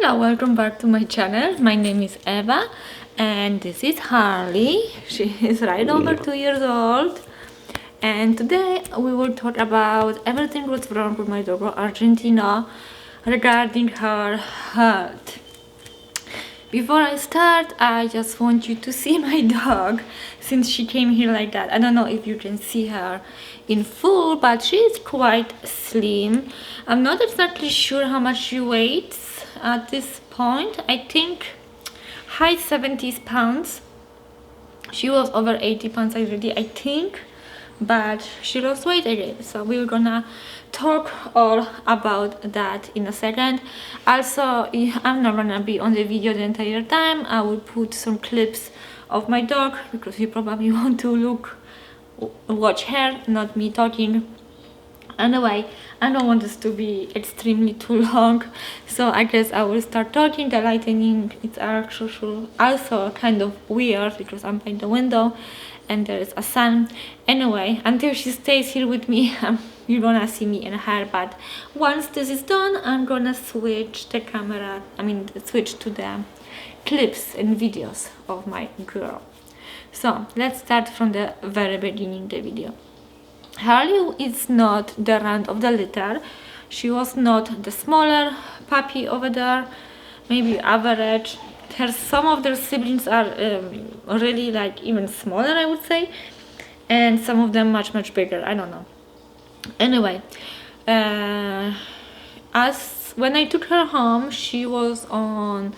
Hello, welcome back to my channel. My name is Eva and this is Harley. She is right over 2 years old, and today we will talk about everything what's wrong with my dog Argentina regarding her health. Before I start, I just want you to see my dog since she came here like that. I don't know if you can see her in full, but she is quite slim. I'm not exactly sure how much she weighs at this point. I think high 70s pounds. She was over 80 pounds already, I think, but she lost weight again. So we're gonna talk all about that in a second. Also, I'm not gonna be on the video the entire time. I will put some clips of my dog because you probably want to watch her, not me talking. Anyway, I don't want this to be extremely too long, so I guess I will start talking. The lightning is actually also kind of weird because I'm by the window and there is a sun. Anyway, until she stays here with me, you're gonna see me and her, but once this is done, I'm gonna switch the camera, switch to the clips and videos of my girl. So let's start from the very beginning the video. Harley is not the runt of the litter. She was not the smaller puppy over there, maybe average. Some of their siblings are really like even smaller, I would say, and some of them much bigger. I don't know. Anyway, as when I took her home, she was on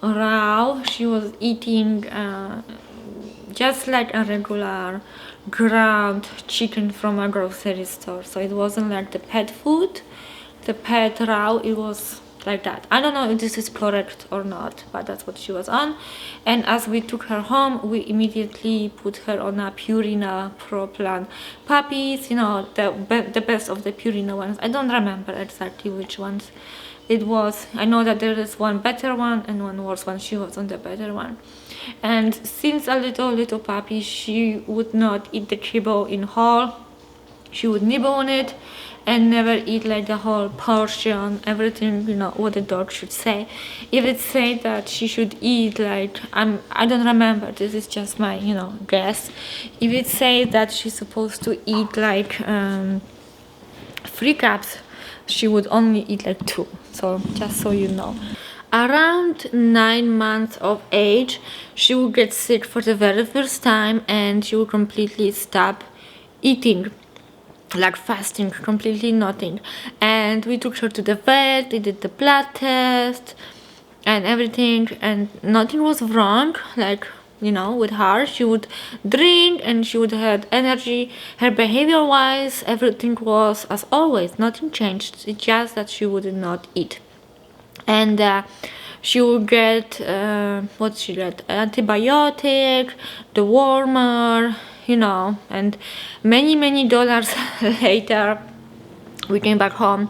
raw. She was eating just like a regular ground chicken from a grocery store. So it wasn't like the pet food, the pet raw. It was like that. I don't know if this is correct or not, but that's what she was on. And as we took her home, we immediately put her on a Purina Pro Plan puppies, you know, the best of the Purina ones. I don't remember exactly which ones it was. I know that there is one better one and one worse one. She was on the better one. And since a little puppy, she would not eat the kibble in whole. She would nibble on it and never eat like the whole portion, everything, you know, what the dog should say. If it say that she should eat like, I don't remember, this is just my, you know, guess. If it say that she's supposed to eat like 3 cups, she would only eat like 2. So just so you know. Around 9 months of age, she would get sick for the very first time and she would completely stop eating, like fasting, completely nothing. And we took her to the vet, they did the blood test and everything, and nothing was wrong, like, you know, with her. She would drink and she would have energy. Her behavior wise, everything was as always, nothing changed. It's just that she would not eat. And she would get what she got, antibiotic, the warmer, you know. And many dollars later we came back home,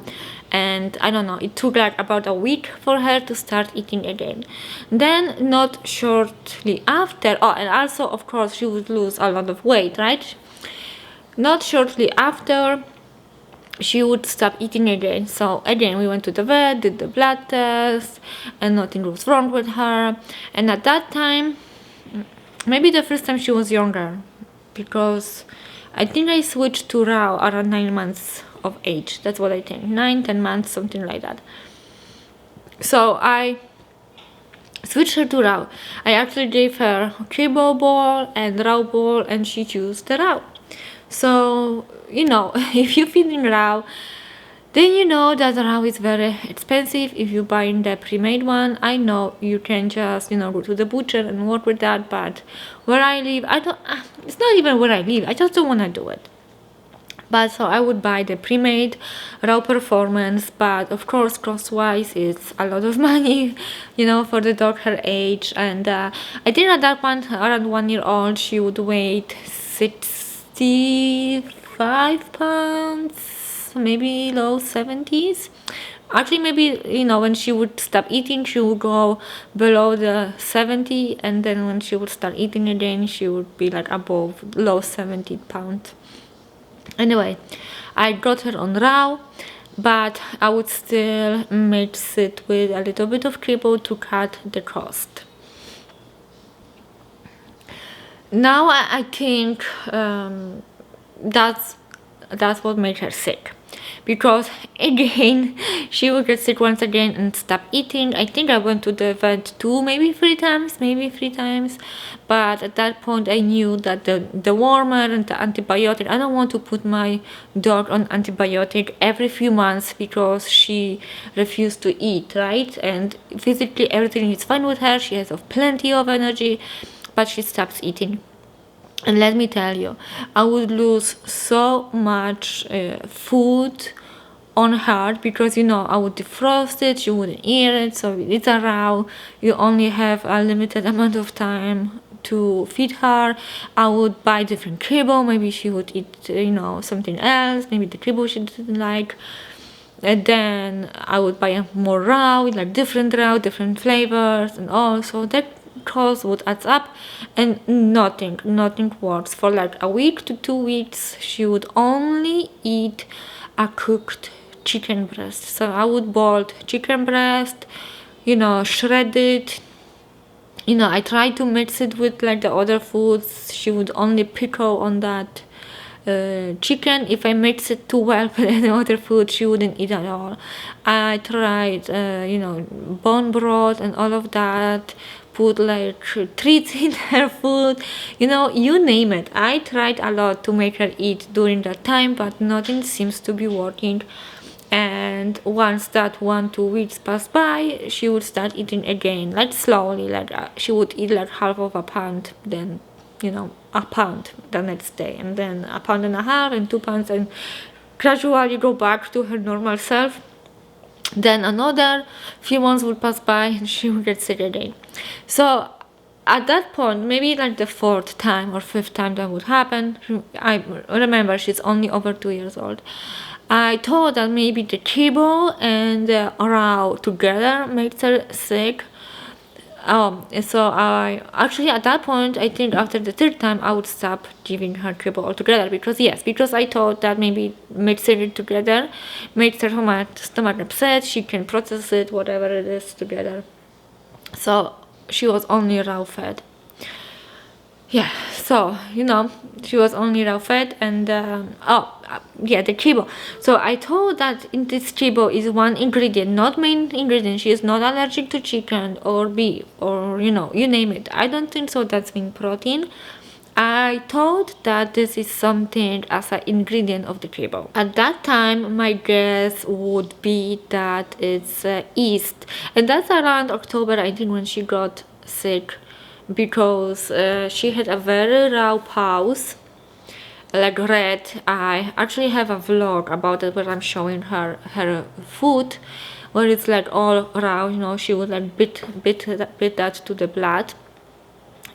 and I don't know, it took like about a week for her to start eating again. Then not shortly after, and also of course she would lose a lot of weight, right? Not shortly after, she would stop eating again. So again, we went to the vet, did the blood test, and nothing was wrong with her. And at that time, maybe the first time she was younger, because I think I switched to raw around 9 months of age. That's what I think, 9-10 months, something like that. So I switched her to raw. I actually gave her kibble bowl and raw bowl, and she chose the raw. So, you know, if you're feeding raw, then you know that raw is very expensive. If you're buying the pre-made one, I know you can just, you know, go to the butcher and work with that, but where I live, it's not even where I live, I just don't want to do it. But so I would buy the pre-made raw performance, but of course cost-wise it's a lot of money, you know, for the dog her age. And I think at that point, around 1 year old, she would weigh 65 pounds, maybe low 70s. Actually, maybe, you know, when she would stop eating, she would go below the 70, and then when she would start eating again, she would be like above low 70 pounds. Anyway, I got her on raw, but I would still mix it with a little bit of kibble to cut the crust. Now I think that's what made her sick, because again she would get sick once again and stop eating. I think I went to the vet maybe three times, but at that point I knew that the warmer and the antibiotic, I don't want to put my dog on antibiotic every few months because she refused to eat, right? And physically everything is fine with her, she has plenty of energy, but she stops eating. And let me tell you, I would lose so much food on her, because I would defrost it, she wouldn't eat it, so it's a raw, you only have a limited amount of time to feed her. I would buy different kibble, maybe she would eat something else, maybe the kibble she didn't like. And then I would buy more raw, like different flavors and all. So that cost would add up, and nothing works. For like a week to 2 weeks, she would only eat a cooked chicken breast. So I would boil chicken breast, shred it. I tried to mix it with like the other foods. She would only pickle on that chicken. If I mix it too well with any other food, she wouldn't eat at all. I tried bone broth and all of that, put like treats in her food, you name it. I tried a lot to make her eat during that time, but nothing seems to be working. And once that 1-2 weeks passed by, she would start eating again, like slowly, like she would eat like half of a pound, then a pound the next day, and then a pound and a half and 2 pounds, and gradually go back to her normal self. Then another few months would pass by and she would get sick again. So at that point, maybe like the 4th time or 5th time that would happen, I remember she's only over 2 years old, I thought that maybe the kibble and the raw together makes her sick. So I actually, at that point, I think after the 3rd time I would stop giving her kibble altogether, because I thought that maybe mixing it together makes her stomach upset, she can process it, whatever it is together. So she was only raw fed. Yeah, so she was only raw fed, and the kibble. So I thought that in this kibble is one ingredient, not main ingredient. She is not allergic to chicken or beef or you name it. I don't think so that's in protein. I thought that this is something as an ingredient of the kibble. At that time, my guess would be that it's yeast, and that's around October, I think, when she got sick, because she had a very raw paws, like red. I actually have a vlog about it where I'm showing her food, where it's like all raw. She would like bit that to the blood,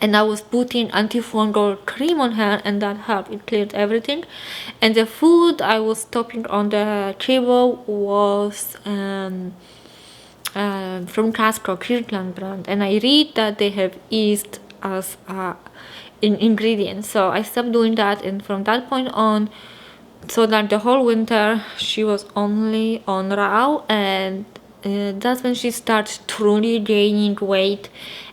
and I was putting antifungal cream on her, and that helped. It cleared everything. And the food I was topping on the kibble was from Costco, Kirkland brand, and I read that they have yeast as an ingredient. So I stopped doing that, and from that point on, so that the whole winter she was only on raw, and that's when she starts truly gaining weight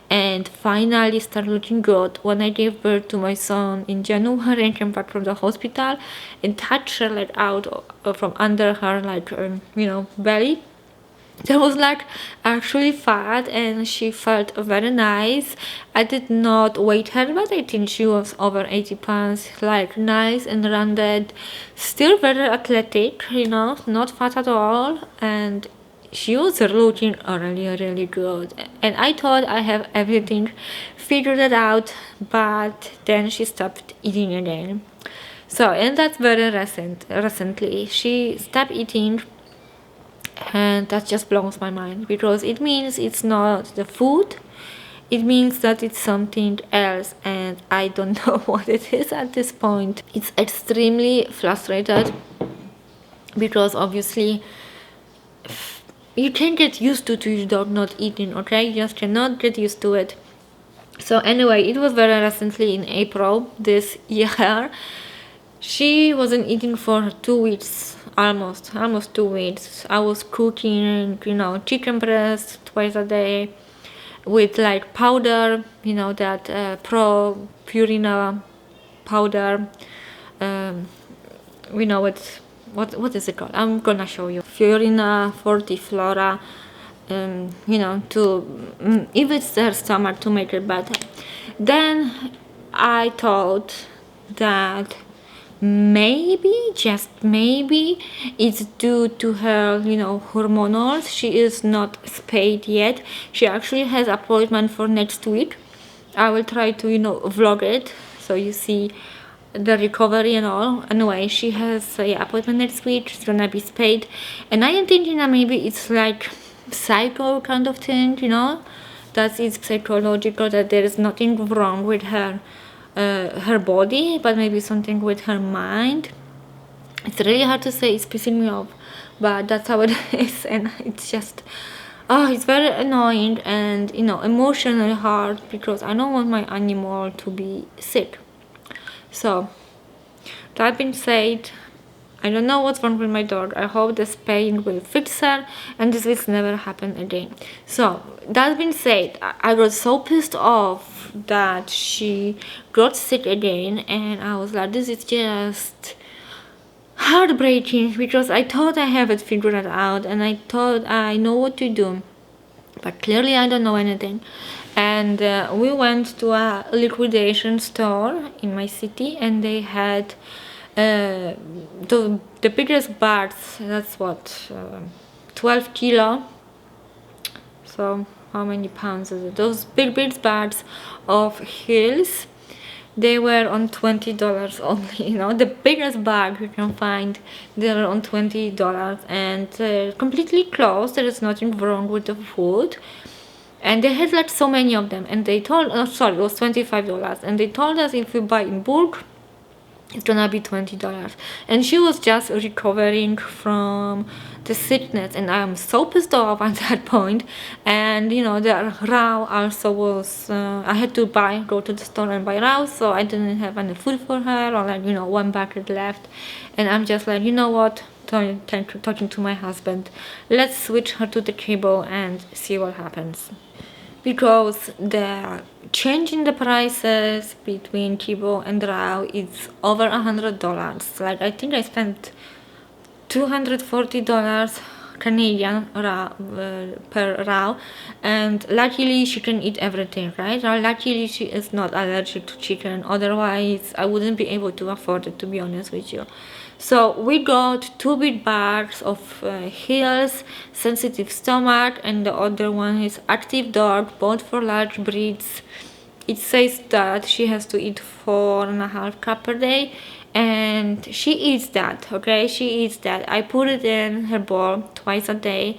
and finally started looking good. When I gave birth to my son in January and came back from the hospital and touched her like out from under her belly, there was like actually fat, and she felt very nice. I did not weigh her, but I think she was over 80 pounds, like nice and rounded, still very athletic, not fat at all, and she was looking really good. And I thought I have everything figured it out, but then she stopped eating again. So, and that's very recently she stopped eating, and that just blows my mind, because it means it's not the food, it means that it's something else, and I don't know what it is at this point. It's extremely frustrated, because obviously you can get used to your dog not eating, okay? You just cannot get used to it. So anyway, it was very recently in April this year. She wasn't eating for 2 weeks, almost 2 weeks. I was cooking, chicken breast twice a day with like powder, that pro purina powder. Um, we know what is it called? I'm gonna show you. Fiorina Fortiflora. If it's her stomach, to make it better. Then I thought that maybe, just maybe, it's due to her, hormonals. She is not spayed yet. She actually has appointment for next week. I will try to, vlog it so you see the recovery and all. Anyway, she has a appointment next week. She's gonna be spayed, and I am thinking that maybe it's like psycho kind of thing, that it's psychological, that there is nothing wrong with her body, but maybe something with her mind. It's really hard to say. It's pissing me off, but that's how it is. And it's just it's very annoying and emotionally hard, because I don't want my animal to be sick. So that being said, I don't know what's wrong with my dog. I hope the spaying will fix her and this will never happen again. So that being said, I was so pissed off that she got sick again, and I was like, this is just heartbreaking, because I thought I have it figured out and I thought I know what to do, but clearly I don't know anything. And we went to a liquidation store in my city, and they had the biggest bags. That's what, 12 kilo. So how many pounds is it? Those big bags of heels, they were on $20 only. The biggest bag you can find, they're on $20, and completely closed. There is nothing wrong with the food. And they had like so many of them, and they told us, it was $25, and they told us if we buy in bulk, it's gonna be $20. And she was just recovering from the sickness, and I'm so pissed off at that point. And the raw also was, I had to go to the store and buy raw, so I didn't have any food for her, or like one bucket left. And I'm just like, what, talking to my husband, let's switch her to the kibble and see what happens, because the change in the prices between kibble and raw is over $100. Like, I think I spent $240 Canadian per raw, and luckily she can eat everything, right? Or luckily she is not allergic to chicken, otherwise I wouldn't be able to afford it, to be honest with you. So we got 2 big bags of heels, sensitive stomach, and the other one is active dog, both for large breeds. It says that she has to eat 4.5 cups per day, and she eats that. Okay, she eats that. I put it in her bowl twice a day,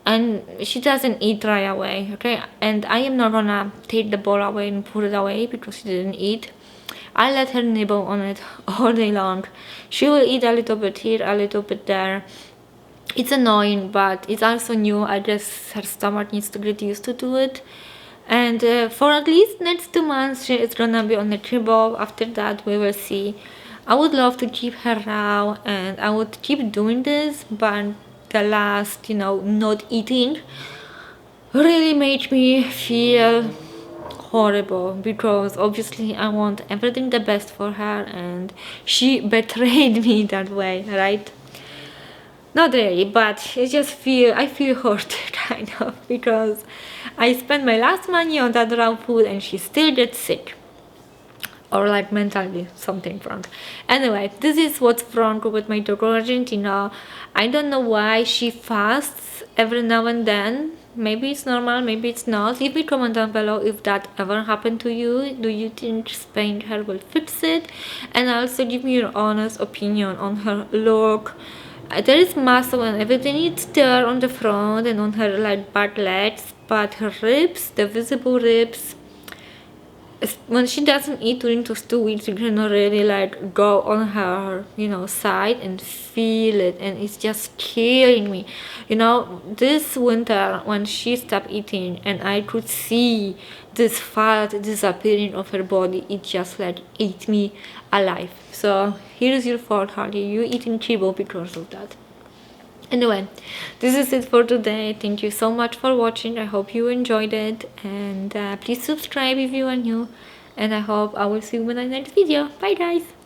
and she doesn't eat right away. Okay, and I am not gonna take the bowl away and put it away because she didn't eat. I let her nibble on it all day long. She will eat a little bit here, a little bit there. It's annoying, but it's also new. I guess her stomach needs to get used to do it. And for at least next 2 months, she is gonna be on the kibble. After that, we will see. I would love to keep her raw, and I would keep doing this, but the last, not eating really made me feel horrible, because obviously I want everything the best for her, and she betrayed me that way, right? Not really, but I feel hurt kind of, because I spent my last money on that raw food and she still gets sick, or like mentally something wrong. Anyway, this is what's wrong with my Dogo Argentino. I don't know why she fasts every now and then. Maybe it's normal, maybe it's not. Leave me a comment down below if that ever happened to you. Do you think spaying her will fix it? And also give me your honest opinion on her look. There is muscle and everything, it's there on the front and on her like back legs, but her ribs, the visible ribs, when she doesn't eat during those 2 weeks, you can already like go on her, side and feel it, and it's just killing me. This winter when she stopped eating and I could see this fat disappearing of her body, it just like ate me alive. So here's your fault, Harley. You eating kibble because of that. Anyway, this is it for today. Thank you so much for watching. I hope you enjoyed it, and please subscribe if you are new, and I hope I will see you in my next video. Bye guys.